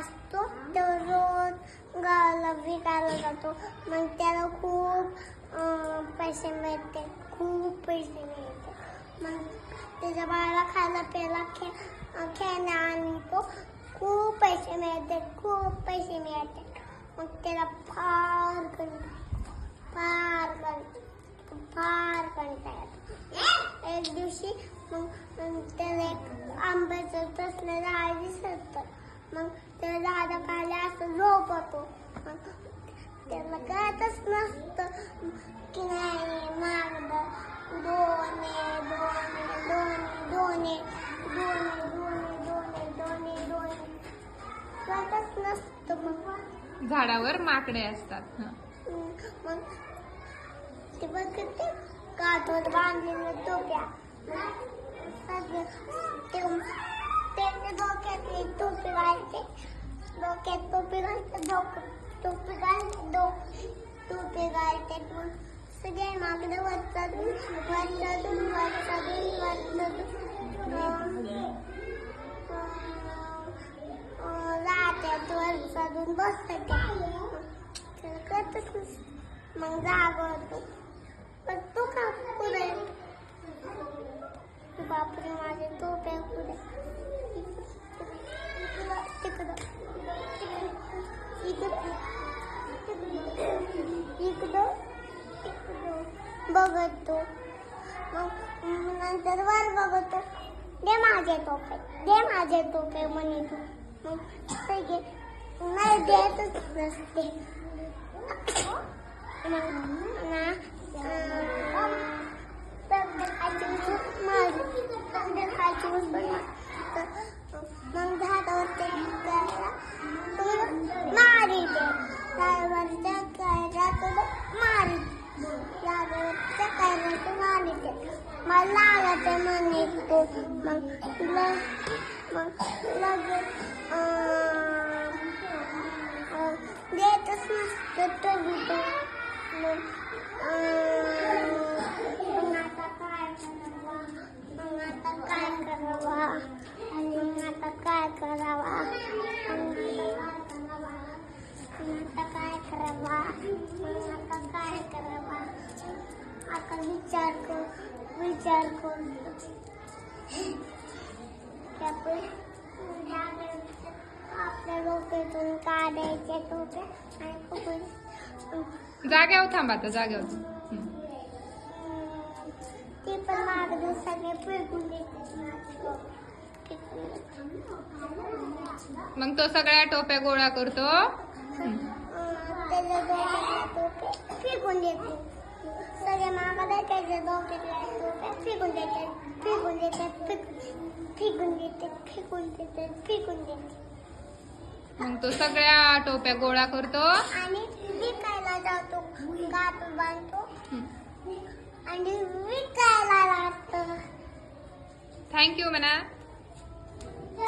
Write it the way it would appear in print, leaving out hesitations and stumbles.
असतो तो रोज गावाला विकायला जातो. मग त्याला खूप पैसे मिळते, खूप पैसे मिळते. मग त्याच्या बाळाला खायला प्यायला खेळण्या आणि तो खूप पैसे मिळते, खूप पैसे मिळते. मग त्याला फार कंटाळा येतो. एक दिवशी मग त्याला एक आंब्याचं तसलं झाड दिसत. मग त्या झाडाखाली असं झोपतो. मग त्याला कळतच नसतं की नाही मागं दोने कळतच नसतं. मग झाडावर माकडे असतात. मग ते बघते काठवर बांधलेल्या टोप्या. त्याने डोक्यातली टोपी घालते, डोक्यात टोपी घालते, टोपी घालते. मग सगळे माकडं वर चढून राहत्यात, वर चढून बसतात. त्याला कळतच नसतं. मग जागा होतो. पण तू का पुढे? बापरे माझे टोप्या पुढे. तिकडं बघतो. मग नंतर वर बघतो. दे माझे टोपे म्हणे तू. मग सगळे नाही देतच नसते. मग झाडावरच्या मारिते, मला लागायचं म्हणे तो. मग देतच नसतं तो. मग आता काय करावा? आता विचार कर. आपल्या डोक्यातून काढायचे टोपे आणि जाग्यावर थांबा आता, जाग्यावर. ते पण मागं सगळे फेकून देतात. मग तो सगळ्या टोप्या गोळा करतो. त्याच्या डोक्यातल्या टोपे फेकून देतो. सगळे मागं त्याच्या डोक्यातल्या टोप्या फेकून देतात. मग तो सगळ्या टोप्या गोळा करतो आणि विकायला जातो. गाठ बांधतो आणि विकायला लागतो. थँक्यू म्हणा.